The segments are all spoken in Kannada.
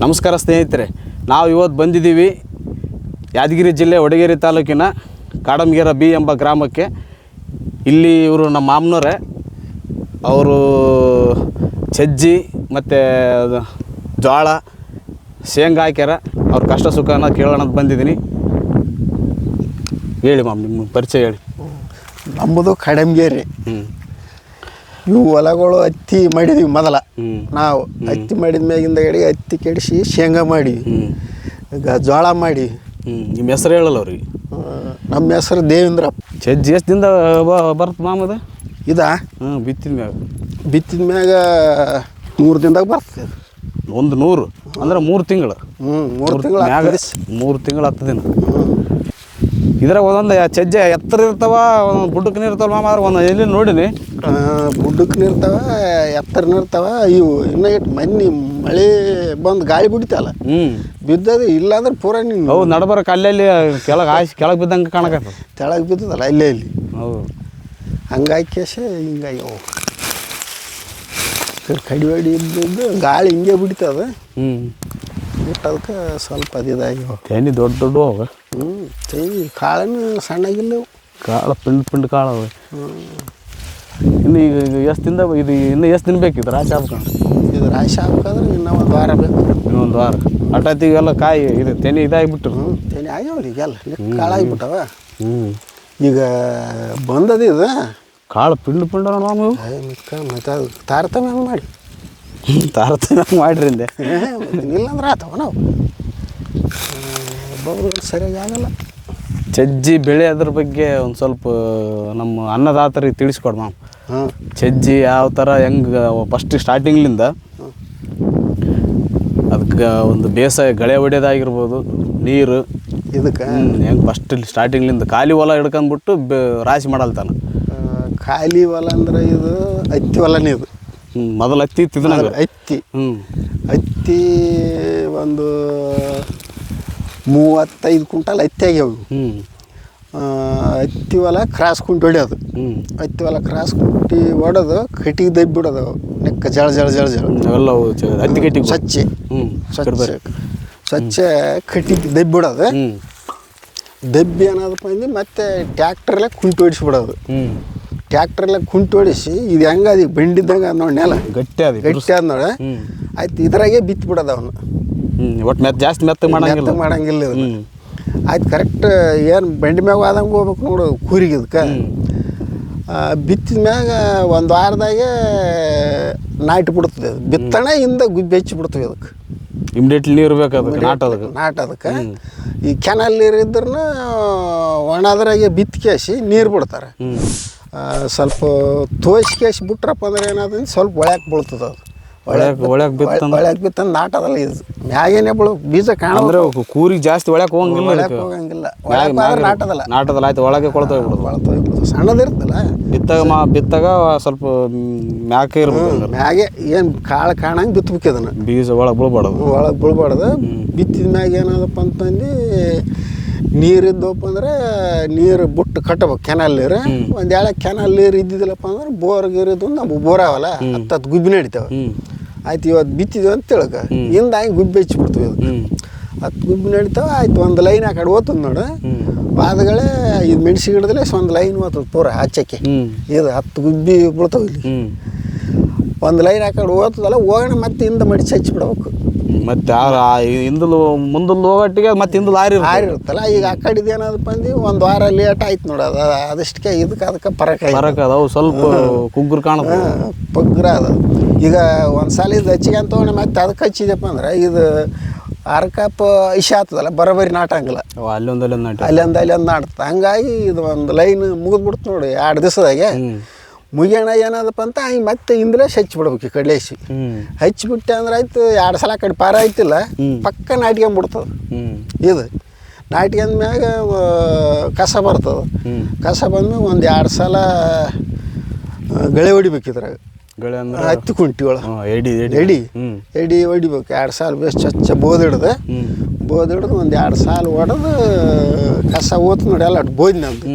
ನಮಸ್ಕಾರ ಸ್ನೇಹಿತರೆ, ನಾವು ಇವತ್ತು ಬಂದಿದ್ದೀವಿ ಯಾದಗಿರಿ ಜಿಲ್ಲೆ ವಡಗೇರಿ ತಾಲೂಕಿನ ಕಾಡಮಗೆರೆ ಬಿ ಎಂಬ ಗ್ರಾಮಕ್ಕೆ. ಇಲ್ಲಿ ಇವರು ನಮ್ಮ ಮಾಮನವರೇ, ಅವರು ಸಜ್ಜಿ ಮತ್ತು ಜೋಳ ಶೇಂಗಾ ಹಾಕ್ಯಾರ. ಅವ್ರ ಕಷ್ಟ ಸುಖನ ಕೇಳೋಣ ಅಂತ ಬಂದಿದ್ದೀನಿ. ಹೇಳಿ ಮಾಮ್, ನಿಮ್ಮ ಪರಿಚಯ ಹೇಳಿ. ನಮ್ಮದು ಕಾಡಮಗೆರೆ. ಇವು ಹೊಲಗಳು ಹತ್ತಿ ಮಾಡಿದ್ವಿ ಮೊದಲ. ನಾವು ಹತ್ತಿ ಮಾಡಿದ ಮ್ಯಾಗಿಂದ ಗಡಿಗೆ ಹತ್ತಿ ಕೆಡಿಸಿ ಶೇಂಗಾ ಮಾಡಿ, ಈಗ ಜೋಳ ಮಾಡಿ. ನಿಮ್ಮ ಹೆಸರು ಹೇಳಲ್ಲ ಅವ್ರಿಗೆ? ನಮ್ಮ ಹೆಸರು ದೇವೇಂದ್ರ. ಸಜ್ಜಿ ಎಷ್ಟು ದಿನದ ಬರ್ತದೆ ಮಾಮದ? ಇದಾ ಬಿತ್ತಿದ ಮ್ಯಾಗ 3 ದಿನದಾಗ ಬರ್ತದೆ. 100 ಅಂದ್ರೆ 3 ತಿಂಗಳು. 3 ತಿಂಗಳು 3 ತಿಂಗಳು 10 ದಿನ. ಇದ್ರಾಗ ಒಂದೊಂದು ಸಜ್ಜೆ ಎತ್ತರ ಇರ್ತಾವ, ಒಂದೊಂದು ಬುಡ್ಡಕ್ಕನ ಇರ್ತಾವ ಮಾಮ. ಒಂದು ಎಲ್ಲಿ ನೋಡಿನಿ, ಬುಡ್ಡಕ್ಕನ ಇರ್ತಾವ, ಎತ್ತರನ ಇರ್ತಾವ. ಇವು ಇನ್ನೂ ಇಟ್ಟು ಮೊನ್ನೆ ಮಳೆ ಬಂದು ಗಾಳಿ ಬಿಡ್ತಲ್ಲ, ಬಿದ್ದದು. ಇಲ್ಲಾಂದ್ರೆ ಪೂರ ನೀನು ಅವು ನಡಬರಕ್ಕೆ ಅಲ್ಲೆಲ್ಲಿ ಕೆಳಗೆ ಬಿದ್ದಂಗೆ ಕಾಣಕತ್ತ. ತೆಳಗೆ ಬಿದ್ದದಲ್ಲ ಅಲ್ಲೇ ಇಲ್ಲಿ. ಹೌದು, ಹಂಗಾಗಿ ಕೇಶ ಹಿಂಗಾಗಿ ಕಡಿವಾಡಿ ಇದ್ದು ಗಾಳಿ ಹಿಂಗೆ ಬಿಡ್ತದ. ಬಿಟ್ಟದಕ್ಕೆ ಸ್ವಲ್ಪ ಅದಿದಾಗಿವ. ತೆನಿ ದೊಡ್ಡ ದೊಡ್ಡ ಅವ. ತೆನಿ ಕಾಳನ್ನು ಸಣ್ಣಗಿಲ್ಲವು. ಕಾಳು ಪಿಂಡ್ ಕಾಳು ಅವ. ಇನ್ನು ಈಗ ಎಷ್ಟು ದಿನ ಇದು? ಇನ್ನು ಎಷ್ಟು ದಿನ ಬೇಕಿತ್ತು ರಾಶಿ ಹಾಕ್ಕೊಂಡು? ಇದು ರಾಶಿ ಹಾಕಾದ್ರೆ ಇನ್ನೂ 1 ವಾರ ಬೇಕು. ಇನ್ನೊಂದು ವಾರ ಅಟಾತಿಗೆಲ್ಲ ಕಾಯಿ ಇದು ತೆನಿ ಇದಾಗಿಬಿಟ್ರು. ತೆನಿ ಆಗ್ಯಾವ ಈಗೆಲ್ಲ ಕಾಳಾಗಿಬಿಟ್ಟವ. ಈಗ ಬಂದದ ಇದು ಕಾಳು ಪಿಂಡ್ ಮಾಮೂವು. ಮತ್ತೆ ಅದು ತಾರತಮ್ಯ ಮಾಡಿ ಮಾಡಿರಿ ಅಂದೆ. ಇಲ್ಲಂದ್ರೆ ಆತವ. ನಾವು ಒಬ್ಬೊಬ್ರು ಸರಿಯಾಗಿ ಆಗಲ್ಲ. ಸಜ್ಜಿ ಬೆಳೆ ಅದ್ರ ಬಗ್ಗೆ ಒಂದು ಸ್ವಲ್ಪ ನಮ್ಮ ಅನ್ನದಾತರಿಗೆ ತಿಳಿಸ್ಕೊಡು ಮಾಮ್. ಸಜ್ಜಿ ಯಾವ ಥರ ಹೆಂಗೆ ಫಸ್ಟ್ ಸ್ಟಾರ್ಟಿಂಗ್ಲಿಂದ ಅದಕ್ಕೆ ಒಂದು ಬೇಸಾಯ ಗಳೆ ಹೊಡೆಯೋದಾಗಿರ್ಬೋದು, ನೀರು ಇದಕ್ಕೆ ಹೆಂಗೆ ಫಸ್ಟ್ ಸ್ಟಾರ್ಟಿಂಗ್ಲಿಂದ ಖಾಲಿ ಹೊಲ ಹಿಡ್ಕೊಂಡ್ಬಿಟ್ಟು ರಾಶಿ ಮಾಡಲ್ತಾನೆ. ಖಾಲಿ ಹೊಲ ಅಂದ್ರೆ ಇದು ಹತ್ತಿ ಹೊಲನೇ. ಇದು ಮೊದಲು ಹತ್ತಿ ಇತ್ತಿದ್ದು ನಂಗೆ ಹತ್ತಿ. ಹತ್ತಿ ಒಂದು 35 ಕ್ವಿಂಟಲ್ ಹತ್ತಿ ಆಗ್ಯಾವ. ಹತ್ತಿ ಹೊಲ ಕ್ರಾಸ್ ಕುಂಟಿ ಹೊಡ್ಯೋದು. ಹತ್ತಿ ಹೊಲ ಕ್ರಾಸ್ ಕುಂಟಿ ಹೊಡೆದು ಕಟ್ಟಿಗೆ ದಬ್ಬಿ ಬಿಡೋದು. ನೆಕ್ಕ ಜಳ ಜಳ ಜಳ ಜಳ ಅವೆಲ್ಲ ಹತ್ತಿ ಕಟ್ಟಿಗೆ ಸ್ವಚ್ಛ ಸ್ವಚ್ಛ ಕಟ್ಟಿಗೆ ದಬ್ಬಿ ಬಿಡೋದು. ದಬ್ಬಿ ಅನ್ನೋದಪ್ಪ ಅಂದ್ರೆ ಮತ್ತೆ ಟ್ಯಾಕ್ಟ್ರಲ್ಲೇ ಕುಂಟಿ ಹೊಡಿಸ್ಬಿಡೋದು. ಟ್ಯಾಕ್ಟ್ರಲ್ಲೇ ಕುಂಟಿ ಹೊಡಿಸಿ ಇದು ಹೆಂಗೆ ಅದು ಬೆಂಡಿದ್ದಂಗೆ ಅದು ನೋಡಿ, ನೆಲ ಗಟ್ಟಿ ಆದ ನೋಡಿ. ಆಯ್ತು, ಇದ್ರಾಗೆ ಬಿತ್ತು ಬಿಡೋದು ಅವನು. ಒಟ್ಟು ಜಾಸ್ತಿ ಮೆತ್ತಗೆ ಮಾಡಂಗಿಲ್ಲ ಇದು. ಆಯ್ತು, ಕರೆಕ್ಟ್ ಏನು ಬೆಂಡಿ ಮ್ಯಾಗ ಆದಂಗೆ ಹೋಗ್ಬೇಕು ನೋಡು ಕೂರಿಗೆ. ಇದಕ್ಕೆ ಬಿತ್ತಿದ ಮ್ಯಾಗ 1 ವಾರದಾಗೆ ನಾಟಿ ಬಿಡ್ತದೆ. ಅದು ಬಿತ್ತಣ ಹಿಂದೆ ಗುಬ್ಬಿ ಹೆಚ್ಚಿ ಬಿಡ್ತೀವಿ. ಅದಕ್ಕೆ ಇಮಿಡಿಯೇಟ್ಲಿ ನೀರು ಬೇಕಾದ್ರೆ ನಾಟೋದಕ್ಕೆ. ಈ ಕೆನಲ್ ನೀರು ಇದ್ರೂ ಒಣದ್ರಾಗೆ ಬಿತ್ತಿಕೇಸಿ ನೀರು ಬಿಡ್ತಾರೆ. ಸ್ವಲ್ಪ ತೋಯಿಸ್ಕೇಸಿ ಬಿಟ್ರಪ್ಪ ಅಂದ್ರೆ ಏನಾದ್ರೆ ಸ್ವಲ್ಪ ಒಳ್ಯಾಕೆ ಬೀಳ್ತದೆ. ಅದು ಒಳ್ಯಾಕೆ ಬಿತ್ತಂದು ನಾಟದಲ್ಲ. ಇದು ಮ್ಯಾಗೇನೆ ಬೀಜ ಕಾಣಿದ್ರೆ ಕೂರಿಗೆ ಜಾಸ್ತಿ ಒಳಕ್ಕೆ ಹೋಗಂಗಿಲ್ಲ. ನಾಟದಲ್ಲ. ಆಯ್ತು, ಒಳಗೆ ಕೊಳ್ತೋಗ್ಬಿಡೋದು. ಸಣ್ಣದಿರ್ತಲ್ಲ ಬಿತ್ತಾಗ ಸ್ವಲ್ಪ ಮ್ಯಾಕೆ ಇರ್ಬೇಕು. ಮ್ಯಾಗೆ ಏನು ಕಾಳು ಕಾಣಂಗೆ ಬಿತ್ತಬೇಕು. ಅದನ್ನು ಬೀಜ ಒಳಗೆ ಬೀಳ್ಬಾರ್ದು. ಬಿತ್ತಿದ ಮ್ಯಾಗ ಏನದಪ್ಪ ಅಂತಂದು ನೀರಿದ್ದಪ್ಪ ಅಂದ್ರೆ ನೀರು ಬಿಟ್ಟು ಕಟ್ಟಬೇಕು. ಕೆನಲ್ ನೀರು ಒಂದು ಕೆನಲ್ ನೀರು ಇದ್ದಿದ್ದಿಲ್ಲಪ್ಪ ಅಂದ್ರೆ ಬೋರ್ ಗೀರಿದ್ದು ನಮ್ಮ ಬೋರ್ ಅವಲ್ಲ, 10 ಗುಬ್ಬಿ ನಡಿತಾವೆ. ಆಯ್ತು, ಇವತ್ತು ಬಿತ್ತಿದ್ವಿ ಅಂತ ತಿಳ್ಕ ಹಿಂದಾಗಿ ಗುಬ್ಬಿ ಹೆಚ್ಚಿಬಿಡ್ತೀವಿ. ಅದಕ್ಕೆ 10 ಗುಬ್ಬಿ ನಡಿತಾವೆ. ಆಯ್ತು, ಒಂದು ಲೈನ್ ಆ ಕಡೆ ಓದ್ತದೆ ನೋಡು. ವಾದಗಳೇ ಇದು ಮೆಣಸಿ ಗಿಡದಲ್ಲೇ ಒಂದು ಲೈನ್ ಓದ್ತದೆ ಪೂರ ಆಚೆಕ್ಕೆ. ಇದು 10 ಗುಬ್ಬಿ ಬಿಡ್ತಾವೆ ಇಲ್ಲಿ. ಒಂದು ಲೈನ್ ಆ ಕಡೆ ಓದ್ತದಲ್ಲ, ಹೋಗೋಣ ಮತ್ತೆ ಹಿಂದೆ ಮಡಿಸಿ ಹಚ್ಚಿಬಿಡ್ಬೇಕು. ಮತ್ತೆ ಮುಂದಲು ಹೋಗಟ್ಟಿಗೆ ಮತ್ತೆ ಹಿಂದಲು ಆರಿ ಇರುತ್ತಲ್ಲ. ಈಗ ಆ ಕಡೆದು ಏನಾದಪ್ಪ ಅಂದ್ರೆ 1 ವಾರ ಲೇಟ್ ಆಯ್ತು ನೋಡೋದು. ಅದಷ್ಟಕ್ಕೆ ಅದಕ್ಕೆ ಪರಕ ಅದಾವು. ಸ್ವಲ್ಪ ಕುಗ್ಗುರು ಕಾಣುತ್ತೆ, ಪಗ್ರ ಅದು. ಈಗ ಒಂದು ಸಲ ಇದು ಹಚ್ಚಿಗೆ ಅಂತ ತೊಗೊಂಡು ಮತ್ತೆ ಅದಕ್ಕೆ ಹಚ್ಚಿದಪ್ಪ ಅಂದ್ರೆ ಇದು ಅರ್ಕಪ್ಪ ಇಶ ಆಗ್ತದಲ್ಲ, ಬರೋಬರಿ ನಾಟಂಗಿಲ್ಲ. ಅಲ್ಲೊಂದು ನಾಟ್ತದೆ. ಹಂಗಾಗಿ ಇದು ಒಂದು ಲೈನ್ ಮುಗಿದ್ಬಿಡ್ತು ನೋಡಿ 2 ದಿವಸದಾಗೆ. ಮುಗಿಯೋಣ ಏನದಪ್ಪ ಅಂತ ಹಂಗೆ ಮತ್ತೆ ಹಿಂದಲೇ ಹಚ್ಚಿಬಿಡ್ಬೇಕು. ಈ ಕಡಲೇಸಿ ಹಚ್ಚಿಬಿಟ್ಟೆ ಅಂದ್ರೆ ಆಯ್ತು, 2 ಸಲ ಆ ಕಡೆ ಪಾರ ಆಯ್ತಿಲ್ಲ, ಪಕ್ಕ ನಾಟ್ಕೊಂಬಿಡ್ತದೆ. ಇದು ನಾಟ್ಕೊಂಡ ಮ್ಯಾಗ ಕಸ ಬರ್ತದೆ. ಕಸ ಬಂದು ಒಂದು 2 ಸಲ ಗಳೆ ಹೊಡಿಬೇಕು. ಇದ್ರಾಗ ಹತ್ತಿ ಕುಂಟಿ ಒಳಗೆ ಎಡಿ ಹೊಡಿಬೇಕು. 2 ಸಾಲ ಬೇಸ್ ಚಚ್ಚ ಬೋದಿಡ್ದು ಒಂದು 2 ಸಾಲ ಹೊಡೆದು ಕಸ ಓದ್ ನೋಡಿ ಎಲ್ಲ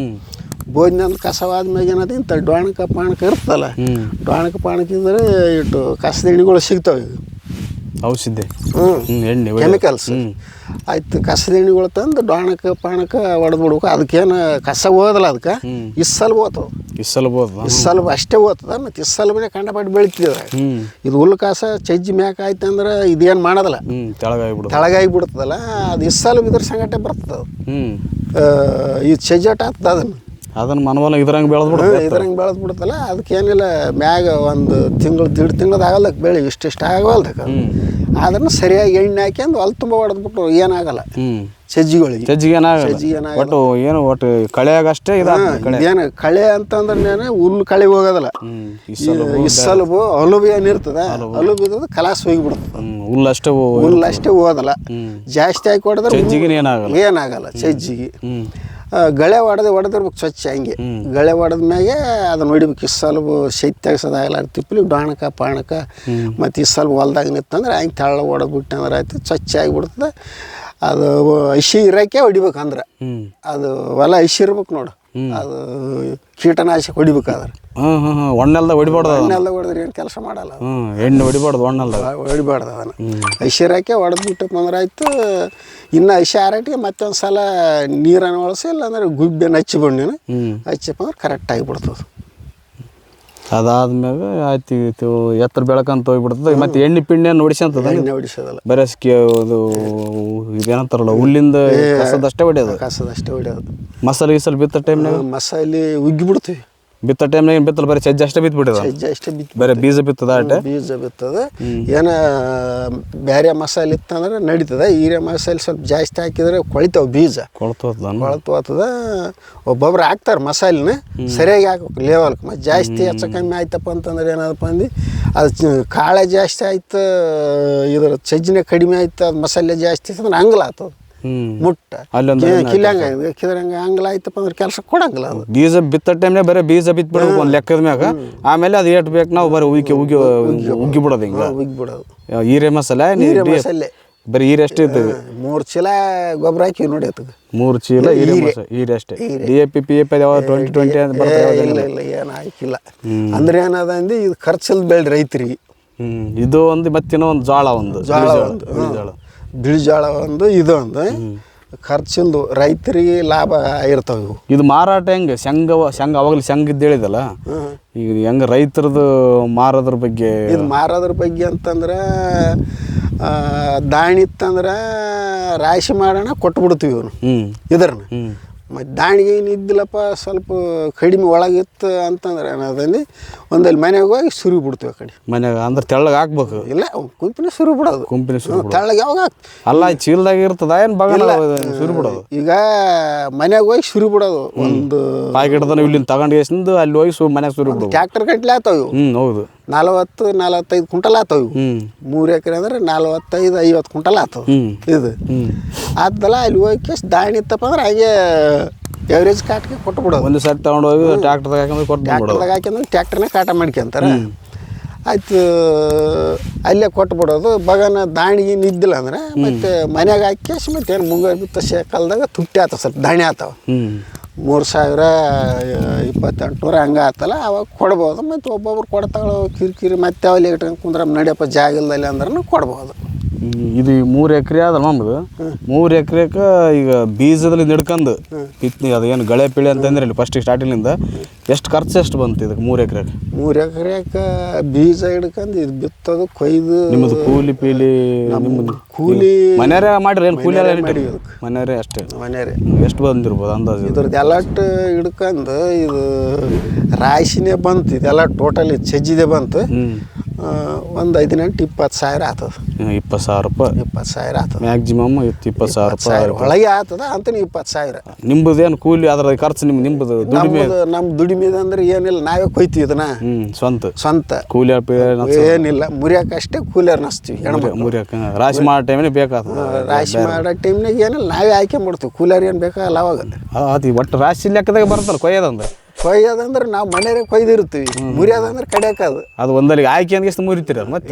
ಬೋದಿನಂದು ಕಸವಾದ್ಮ್ಯಾಗ ಏನದ ಇಂಥ ಡೊಣಕ ಪಾಣಕ ಇರ್ತಲ್ಲ. ಡೊಣಕ ಪಾಣಕ ಇದ್ರೆ ಇಟ್ಟು ಕಸದ ಎಣ್ಣೆಗಳು ಸಿಗ್ತಾವೆ. ಔಷಧಿ ಹ್ಞೂ ಎಣ್ಣೆ ಕೆಮಿಕಲ್ಸ್ ಆಯ್ತು. ಕಸದ ಎಣ್ಣೆಗಳು ತಂದು ಡಾಣಕ್ಕೆ ಪಾಣಕ್ಕೆ ಹೊಡೆದು ಬಿಡ್ಬೇಕು. ಅದಕ್ಕೇನು ಕಸ ಹೋದಲ್ಲ, ಅದಕ್ಕೆ ಇಸ್ಸಲ್ಬು ಹೋಗ್ತದೆ. ಇಸ್ಸಲ್ಬು ಅಷ್ಟೇ ಹೋಗ್ತದೆ. ಮತ್ತು ಇಸ್ಸಲ್ಬನೇ ಕಂಡಪಟ್ಟು ಬೆಳಿತಿದ್ರೆ ಇದು ಹುಲ್ಲು ಕಾಸ ಚಜ್ಜಿ ಮ್ಯಾಕ ಆಯ್ತು ಅಂದ್ರೆ ಇದೇನು ಮಾಡೋದಲ್ಲ, ತೆಳಗಾಗಿ ಬಿಡ್ತದಲ್ಲ. ಅದು ಇಸ್ಸಲ್ಬು ಇದ್ರ ಸಂಗಟೆ ಬರ್ತದೆ. ಅದು ಇದು ಚಜ್ಜಾಟ ಆಗ್ತದೆ. ಅದನ್ನು ಮನವಲ್ಲ ಇದ್ರಂಗೆ ಬೆಳೆದು ಬಿಡ್ತಲ್ಲ. ಅದಕ್ಕೇನಿಲ್ಲ, ಮ್ಯಾಗ ಒಂದು ತಿಂಗಳು 1.5 ತಿಂಗಳದ್ದು ಆಗಲ್ಲಕ್ಕೆ ಬೆಳೆ ಇಷ್ಟಿಷ್ಟು ಆಗವಲ್ದಕ್ಕೆ. ಅದನ್ನು ಸರಿಯಾಗಿ ಎಣ್ಣೆ ಹಾಕ್ಯಂದು ಅಲ್ಲಿ ತುಂಬ ಹೊಡೆದ್ಬಿಟ್ಟು ಏನಾಗಲ್ಲ ಚಜ್ಜಿಗೆ ಒಟ್ಟು ಏನು ಒಟ್ಟು ಕಳೆಯಾಗಷ್ಟೇ ಏನು ಕಳೆ ಅಂತಂದ್ರೆ ಹುಲ್ಲು ಕಳೆ ಹೋಗೋದಲ್ಲ. ಇಸ್ಸಲ್ಬು ಅಲುಬು ಏನಿರ್ತದೆ ಅಲುಬು ಇದ್ದದ್ದು ಕಲಾಸ್ ಹೋಗಿಬಿಡ್ತದೆ. ಹುಲ್ಲಷ್ಟೇ ಹೋದಲ್ಲ. ಜಾಸ್ತಿ ಹಾಕಿ ಹೊಡೆದ್ರೆ ಏನಾಗಲ್ಲ ಚಜ್ಜಿಗೆ. ಗಳೆ ಹೊಡೆದಿರ್ಬೇಕು ಸ್ವಚ್ಛ. ಹಂಗೆ ಗಳೆ ಹೊಡೆದ ಮ್ಯಾಗೆ ಅದನ್ನ ಹೊಡಿಬೇಕು. ಇಸ್ಸಲ್ಬು ಶೈತ್ ತೆಗ್ಸೋದಾಗಲ್ಲ. ತಿಪ್ಪಲಿ ಡಾಣಕ ಪಾಣಕ ಮತ್ತು ಇಸ್ಸಲ್ಬು ಹೊಲ್ದಾಗ ನಿತ್ತಂದ್ರೆ ಹಂಗೆ ತೆಳ್ಳ ಹೊಡೆದ್ಬಿಟ್ಟೆ ಅಂದ್ರೆ ಆಯ್ತು, ಸ್ವಚ್ಛ ಆಗಿಬಿಡ್ತದೆ. ಅದು ಹಸಿ ಇರೋಕ್ಕೆ ಹೊಡಿಬೇಕು. ಅಂದ್ರೆ ಅದು ಹೊಲ ಹಸಿ ಇರ್ಬೇಕು ನೋಡು. ಅದು ಕೀಟನಾಶಕ ಹೊಡಿಬೇಕಾದ್ರೆ ಒಣ್ಣೆಲ್ದಾಗ ಹೊಡೆದ್ರೆ ಏನು ಕೆಲಸ ಮಾಡಲ್ಲ. ಎಣ್ಣೆ ಹೊಡಿಬಾರ್ದು, ಹೊಡಿಬಾರ್ದು. ಅದನ್ನು ಹಸಿ ಇರೋಕ್ಕೆ ಹೊಡೆದ್ಬಿಟ್ಟು ಅಂದ್ರೆ ಆಯ್ತು. ಇನ್ನು ಹಸಿ ಆರಾಟಿಗೆ ಮತ್ತೊಂದು ಸಲ ನೀರನ್ನು ಒಳಸಿ, ಇಲ್ಲಾಂದ್ರೆ ಗುಬ್ಬೆನ ಹಚ್ಚಿಬಿಟ್ಟು ಹಚ್ಚಪ್ಪ ಅಂದ್ರೆ ಕರೆಕ್ಟ್ ಆಗಿಬಿಡ್ತದೆ. ಅದಾದ್ಮ್ಯಾಗ ಆಯ್ತು ಎತ್ತರ ಬೆಳಕಂತ ಹೋಗ್ಬಿಡ್ತದೆ. ಮತ್ತೆ ಎಣ್ಣೆ ಪಿಣ್ಣೆ ಹೊಡಿಸಂತದ. ಹೊಡಿಸೋದಲ್ಲ, ಬರೀ ಅದು ಇದೇನಂತಾರಲ್ಲ ಹುಲ್ಲಿಂದ ಕಸದಷ್ಟೇ ಹೊಡಿಯೋದು. ಮಸಾಲೆ ಗೀಸಲ್ ಬಿತ್ತ ಟೈಮ್ನಾಗ ಮಸಾಲೆ ಉಗ್ಗಿಬಿಡ್ತೀವಿ. ಬಿತ್ತ ಟೈಮ್ನಾಗ ಏನು ಬಿತ್ತಲ್ಲ, ಬರೀ ಸಜ್ಜೆ ಅಷ್ಟೇ ಬಿತ್ಬಿಟ್ಟಿದ. ಬರೀ ಬೀಜ ಬಿತ್ತದ ಬೀಜ ಬಿತ್ತದ. ಏನ ಬೇರೆ ಮಸಾಲೆ ಇತ್ತಂದ್ರೆ ನಡೀತದೆ. ಹೀರೆ ಮಸಾಲೆ ಸ್ವಲ್ಪ ಜಾಸ್ತಿ ಹಾಕಿದ್ರೆ ಕೊಳಿತಾವ, ಬೀಜ ಕೊಳ್ತೋಗ್ತದ. ಒಬ್ಬೊಬ್ರು ಹಾಕ್ತಾರೆ ಮಸಾಲೆನ ಸರಿಯಾಗಿ ಹಾಕ್ಬೇಕು ಲೆವೆಲ್ಗೆ. ಮತ್ತು ಜಾಸ್ತಿ ಹೆಚ್ಚು ಕಮ್ಮಿ ಆಯ್ತಪ್ಪ ಅಂತಂದ್ರೆ ಏನದಪ್ಪ ಅಂದು ಅದು ಕಾಳೆ ಜಾಸ್ತಿ ಆಯ್ತು, ಇದ್ರ ಸಜ್ಜಿನ ಕಡಿಮೆ ಆಯ್ತು, ಅದು ಮಸಾಲೆ ಜಾಸ್ತಿ ಆಯ್ತಂದ್ರೆ ಅಂಗ್ಲ ಆಗ್ತದೆ. ಮುಟ್ಟ ಕಿಲಂಗೆ ಅಂಗ್ಲ ಆಯ್ತಪ್ಪ ಅಂದ್ರೆ ಕೆಲಸ ಕೊಡಂಗಿಲ್ಲ. ಅದು ಬೀಜ ಬಿತ್ತ ಟೈಮ್ನಾಗ ಬರೀ ಬೀಜ ಬಿತ್ಬಿಡ್ಬೇಕು ಒಂದು ಲೆಕ್ಕದ ಮ್ಯಾಗ. ಆಮೇಲೆ ಅದು ಏಟ್ ಬೇಕು ನಾವು ಬರೀ ಉಗ್ಗಿಬಿಡೋದು. ಹಿಂಗೆ ಉಗ್ಗಿಬಿಡೋದು. ಹೀರೆ ಮಸಾಲೆ ಬರೀ ಹೀರೆ ಅಷ್ಟೇ ಇರ್ತದೆ. 3 ಚೀಲ ಗೊಬ್ಬರ ಹಾಕಿ ನೋಡಿ. ಅದಕ್ಕೆ 3 ಚೀಲ ಹೀರೆ ಅಷ್ಟೇ. DAP PAP 2020 ಅಂತ ಬರ್ತದೆ. ಇಲ್ಲ ಏನು ಹಾಕಿಲ್ಲ. ಅಂದ್ರೆ ಏನದ ಅಂದು ಇದು ಖರ್ಚಲ್ಲಿ ಬೆಳೆ ರೈತರಿಗೆ. ಇದು ಒಂದು ಮತ್ತಿನ್ನೋ ಒಂದು ಜೋಳ ಬಿಳಿ ಜೋಳ ಒಂದು ಇದು ಒಂದು ಖರ್ಚಿಂದು ರೈತರಿಗೆ ಲಾಭ ಇರ್ತಾವೆ ಇವು. ಇದು ಮಾರಾಟ ಹೆಂಗೆ? ಶಂಗ ಅವಾಗಲೇ ಶಂಗ ಇದ್ದು ಹೇಳಿದಲ್ಲ, ಈಗ ಹೆಂಗೆ ರೈತರದ್ದು ಮಾರೋದ್ರ ಬಗ್ಗೆ? ಇದು ಮಾರೋದ್ರ ಬಗ್ಗೆ ಅಂತಂದ್ರೆ ದಾಣಿ ಇತ್ತಂದ್ರೆ ರಾಶಿ ಮಾಡೋಣ ಕೊಟ್ಬಿಡ್ತೀವಿ ಇವನು ಇದ್ರನ್ನ. ಮತ್ತು ದಾಣಿಗೆ ಏನು ಇದ್ದಿಲ್ಲಪ್ಪ, ಸ್ವಲ್ಪ ಕಡಿಮೆ ಒಳಗಿತ್ತು ಅಂತಂದ್ರೆ ಏನದಲ್ಲಿ ಒಂದಲ್ಲಿ ಮನೆಗೆ ಹೋಗಿ ಸುರಿ ಬಿಡ್ತೀವಿ. ಆ ಕಡೆ ಮನೆಗೆ ಅಂದ್ರೆ ತೆಳ್ಳಗೆ ಹಾಕ್ಬೇಕು. ಇಲ್ಲ, ಕುಂಪಿನ ಸುರಿ ಬಿಡೋದು. ತೆಳ್ಳಗೆ ಯಾವಾಗ ಅಲ್ಲ ಚೀಲದಾಗ ಇರ್ತದ ಏನು ಬಗಲ ಸುರಿ ಬಿಡೋದು? ಈಗ ಮನೆಗೆ ಹೋಗಿ ಸುರಿ ಬಿಡೋದು. ಒಂದು ಪಾಕೆಟ್ದ ಇಲ್ಲಿಂದ ತಗೊಂಡು ಎಷ್ಟಿಂದು ಅಲ್ಲಿ ಹೋಗಿ ಮನೆಗೆ ಸುರಿ ಬಿಡೋದು. ಟ್ಯಾಕ್ಟರ್ ಗಟ್ಟಲೆ ಆತಾವ ಇವು. ಹೌದು. 40-45 ಕ್ವಿಂಟಲ್ ಆತಾವ ಇವು. 3 ಎಕರೆ ಅಂದ್ರೆ 45-50 ಕ್ವಿಂಟಲ್ ಆತಾವ. ಇದು ಆದ್ದಲ್ಲ ಅಲ್ಲಿ ಹೋಗಿ ದಾಣಿ ಇತ್ತಪ್ಪ ಅಂದ್ರೆ ಹಾಗೆ ಎವರೇಜ್ ಕಾಟಿಗೆ ಕೊಟ್ಟು ಬಿಡೋದು. ಒಂದು ಸರಿ ತಗೊಂಡು ಹೋಗಿ ಟ್ಯಾಕ್ಟರ್ದಾಗ ಹಾಕಿದ್ರೆ ಟ್ಯಾಕ್ಟರ್ನ ಕಾಟ ಮಾಡ್ಕೊಂತಾರೆ. ಆಯ್ತು, ಅಲ್ಲೇ ಕೊಟ್ಬಿಡೋದು. ಬಗನ ದಾಣಿಗೆ ನಿದ್ದಿಲ್ಲ ಅಂದ್ರೆ ಮತ್ತೆ ಮನ್ಯಾಗ ಹಾಕಿ ಮತ್ತೆ ಏನು ಮುಂಗಾರು ಬಿತ್ತ ಶೇಕಲ್ದಾಗ ತುಟ್ಟಿ ಆತಾವ, ಸ್ವಲ್ಪ ದಾಣಿ ಆತಾವ. 3000 2800 ಹಂಗೆ ಆತಲ್ಲ, ಅವಾಗ ಕೊಡ್ಬೋದು. ಮತ್ತು ಒಬ್ಬೊಬ್ರು ಕೊಡ್ತಾಳೆ ಕಿರಿಕಿರಿ ಮತ್ತೆ ಅವಲ್ಲಿ ಇಟ್ಕೊಂಡು ಕುಂದ್ರೆ ನಡಿಯಪ್ಪ ಜಾಗ ಇಲ್ದಲ್ಲಿ ಅಂದ್ರೆ ಕೊಡ್ಬೋದು. ಇದು 3 ಎಕರೆ ಅದಲ್ಲ ನಮ್ಮದು. 3 ಎಕರೆಗೆ ಈಗ ಬೀಜದಲ್ಲಿ ನಿಡ್ಕೊಂಡು ಕಿತ್ನಿ ಅದೇನು ಗಳೆ ಪಿಳೆ ಅಂತಂದ್ರೆ ಇಲ್ಲಿ ಫಸ್ಟ್ ಸ್ಟಾರ್ಟಿಂಗಿಂದ ಎಷ್ಟು ಖರ್ಚು ಎಷ್ಟು ಬಂತು ಇದಕ್ಕೆ? 3 ಎಕರೆಗೆ 3 ಎಕರೆಗೆ ಬೀಜ ಹಿಡ್ಕೊಂಡು ಇದು ಬಿತ್ತೋದು ಕೊಯ್ದು ನಿಮ್ಮದು ಕೂಲಿ ಪೀಲಿ ನಿಮ್ಮದು ಕೂಲಿ ಮನೆಯರೇ ಮಾಡಿರಿ? ಏನು ಕೂಲಿ ಮನೆಯವರೇ ಅಷ್ಟೇ? ಮನೆಯವರೇ. ಎಷ್ಟು ಬಂದಿರ್ಬೋದು ಅಂದಾಜು? ಇದ್ರದ್ದು ಎಲ್ಲಟ್ಟು ಹಿಡ್ಕೊಂಡು ಇದು ರಾಶಿನೇ ಬಂತು. ಇದೆಲ್ಲ ಟೋಟಲ್ ಚಜ್ಜಿದೆ ಬಂತು. ಒಂದು 18-20 ಸಾವಿರ ಆಗ್ತದೆ. 20 ಸಾವಿರ ರೂಪಾಯಿ? 20 ಸಾವಿರ ಆಗ್ತದೆ ಮ್ಯಾಕ್ಸಿಮಮ್. 20 ಸಾವಿರ ರೂಪಾಯಿ ಒಳಗೆ ಆಗ್ತದೆ ಅಂತ. 20 ಸಾವಿರ ನಿಮ್ಮದೇನು ಕೂಲಿ ಅದರ ಖರ್ಚು? ನಿಮ್ಮದು ದುಡಿಮೆ? ನಮ್ಮ ದುಡಿಮೆ ಅಂದ್ರೆ ಏನಿಲ್ಲ, ನಾವೇ ಕೊಯ್ತೀವಿ ಇದನ್ನ ಸ್ವಂತ. ಕೂಲಿ ಏನಿಲ್ಲ, ಮುರಿಯಕ್ಕಷ್ಟೇ ಕೂಲಿಯರ್ ನಸ್ತೀವಿ. ಮುರಿಯಕ್ಕೆ ರಾಶಿ ಮಾಡೋ ಟೈಮ್ನಾಗ ಬೇಕಾಗ್ತದೆ. ರಾಶಿ ಮಾಡೋ ಟೈಮ್ನಾಗ ಏನಿಲ್ಲ, ನಾವೇ ಆಯ್ಕೊಂಡ್ಬಿಡ್ತೀವಿ. ಕೂಲಿಯರ್ ಏನು ಬೇಕಾಗಲ್ಲ ಅವಾಗ. ಅದು ಒಟ್ಟು ರಾಶಿ ಲೆಕ್ಕದಾಗ ಬರ್ತಲ್ಲ ಕೊಯ್ಯೋದಂದ್ರೆ. ಕೊಯ್ಯೋದಂದ್ರೆ ನಾವು ಮನೆಯೇ ಕೊಯ್ದಿರ್ತೀವಿ. ಮುರಿಯೋದಂದ್ರೆ ಕಡಿಯಾಕದು. ಅದು ಒಂದಲ್ಲಿ ಹಾಕಿ ಅಂತ ಮುರಿತೀರ? ಮತ್ತೆ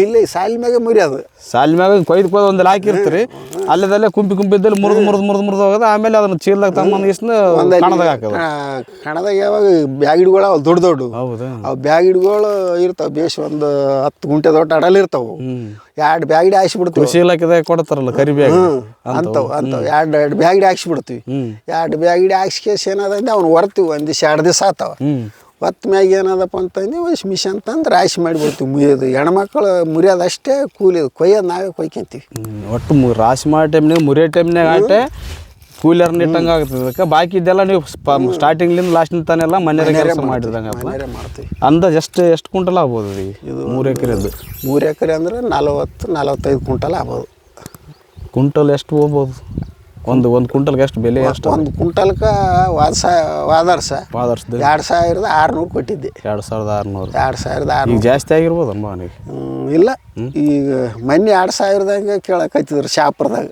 ಇಲ್ಲ ಸಾಲಿ ಮ್ಯಾಗ ಮುರಿಯೋದು. ಸಾಲಿ ಮ್ಯಾಗ ಕೊಯ್ದು ಒಂದಲ್ಲಿ ಹಾಕಿರ್ತೀರಿ. ಅಲ್ಲದಲ್ಲೇ ಕುಂಪಿದ್ದಲ್ಲಿ ಮುರಿದು ಹೋಗೋದು. ಆಮೇಲೆ ಅದನ್ನ ಚೀಲದಾಗ ತಗೊಂಡು ಕಣದಾಗ ಹಾಕೋದು. ಕಣದಾಗ ಯಾವಾಗ ಬ್ಯಾಗ್ ಹಿಡ್ಗಳು ಅವು ದೊಡ್ಡ ಹೌದು. ಅವು ಬ್ಯಾಗ್ ಹಿಡ್ಗಳು ಇರ್ತಾವೆ. ಬೇಸ್ ಒಂದು 10 ಗುಂಟೆ ದೊಡ್ಡ ಅಡಲ್ ಇರ್ತಾವೆ. 2 ಬ್ಯಾಗಡಿ ಹಾಕ್ಸಿಬಿಡ್ತೀವಿ. ಕೃಷಿ ಇಲಾಖೆದಾಗ ಕೊಡ್ತಾರಲ್ಲ ಕರಿ ಬ್ಯಾಗ್ ಅಂಥವು 2 ಬ್ಯಾಗಡಿ ಹಾಕ್ಸಿಬಿಡ್ತೀವಿ. 2 ಬ್ಯಾಗಡಿ ಹಾಕ್ಸ್ಕೇಸಿ ಏನದಂದ್ರೆ ಅವ್ನು ಹೊರ್ತೀವಿ 2 ದಿವಸ ಆತಾವ. ಹೊತ್ತು ಮ್ಯಾಗ ಏನದಪ್ಪ ಅಂತಂದು ಮಿಷನ್ ತಂದು ರಾಶಿ ಮಾಡಿಬಿಡ್ತೀವಿ. ಮುರಿಯೋದು ಹೆಣ್ಮಕ್ಳು ಮುರಿಯೋದು ಅಷ್ಟೇ ಕೂಲಿ, ಕೊಯ್ಯೋದು ನಾವೇ ಕೊಯ್ಕೊಂತೀವಿ. ಒಟ್ಟು ರಾಶಿ ಮಾಡೋ ಟೈಮ್ನಾಗ ಮುರಿಯೋ ಟೈಮ್ನಾಗ ಆಟೆ ಕೂಲಿಯರ್ನ ಇಟ್ಟಂಗೆ ಆಗ್ತದೆ. ಅದಕ್ಕೆ ಬಾಕಿ ಇದೆಲ್ಲ ನೀವು ಸ್ಟಾರ್ಟಿಂಗ್ಲಿಂದ ಲಾಸ್ಟಿನ ತಾನೆಲ್ಲ ಮನೆಯ ಕೆಲಸ ಮಾಡಿದಂಗೆ ಮಾಡ್ತೀವಿ. ಅಂದಾಜು ಎಷ್ಟು ಕ್ವಿಂಟಲ್ ಆಗ್ಬೋದು ಇದು 3 ಎಕರೆದು? 3 ಎಕರೆ ಅಂದ್ರೆ 40-45 ಕ್ವಿಂಟಲ್ ಆಗ್ಬೋದು. ಕ್ವಿಂಟಲ್ ಎಷ್ಟು ಹೋಗ್ಬೋದು? ಒಂದು ಕ್ವಿಂಟಲ್ಗೆ ಎಷ್ಟು ಬೆಲೆ? ಎಷ್ಟು? 1 ಕ್ವಿಂಟಲ್ಗೆ ವಾದರ್ಸ 2600 ಕೊಟ್ಟಿದ್ದೆ. 2600. 2600 ಈಗ ಜಾಸ್ತಿ ಆಗಿರ್ಬೋದು ಅಂಬಾನಿಗೆ? ಇಲ್ಲ, ಈಗ ಮೊನ್ನೆ 2000ದಂಗೆ ಕೇಳಕತ್ತಿದ್ರು ಶಾಪುರದಾಗ.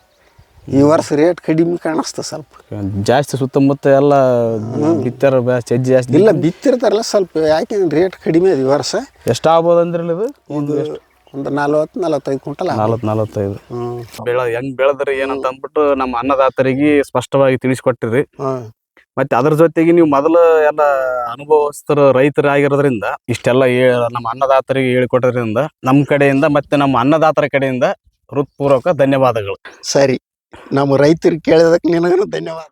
ಈ ವರ್ಷ ರೇಟ್ ಕಡಿಮೆ ಕಾಣಿಸ್ತ ಸ್ವಲ್ಪ ಜಾಸ್ತಿ. ಸುತ್ತಮುತ್ತ ಎಲ್ಲ ಬಿತ್ತಾರ ಸಜ್ಜಿ ಜಾಸ್ತಿ? ಇಲ್ಲ, ಬಿತ್ತಿರ್ತಾರಲ್ಲ ಸ್ವಲ್ಪ, ಯಾಕೆ ರೇಟ್ ಕಡಿಮೆ ಅದು ಈ ವರ್ಷ. ಎಷ್ಟು ಆಗ್ಬೋದು ಅಂದ್ರಲ್ಲ ಇದು? ಒಂದು 40-45 ಕ್ವಿಂಟಲ್. 40-45. ಹೆಂಗ್ ಬೆಳೆದ್ರಿ ಏನಂತ ಅಂದ್ಬಿಟ್ಟು ನಮ್ಮ ಅನ್ನದಾತರಿಗೆ ಸ್ಪಷ್ಟವಾಗಿ ತಿಳಿಸ್ಕೊಟ್ಟಿರಿ. ಮತ್ತೆ ಅದ್ರ ಜೊತೆಗೆ ನೀವು ಮೊದಲು ಎಲ್ಲ ಅನುಭವಸ್ಥರು ರೈತರಾಗಿರೋದ್ರಿಂದ ಇಷ್ಟೆಲ್ಲ ನಮ್ಮ ಅನ್ನದಾತರಿಗೆ ಹೇಳಿಕೊಟ್ಟೋದ್ರಿಂದ ನಮ್ಮ ಕಡೆಯಿಂದ ಮತ್ತೆ ನಮ್ಮ ಅನ್ನದಾತರ ಕಡೆಯಿಂದ ಹೃತ್ಪೂರ್ವಕ ಧನ್ಯವಾದಗಳು. ಸರಿ, ನಮ್ಮ ರೈತರಿಗೆ ಕೇಳಿದಕ್ಕೆ ನಿನಗೂ ಧನ್ಯವಾದ.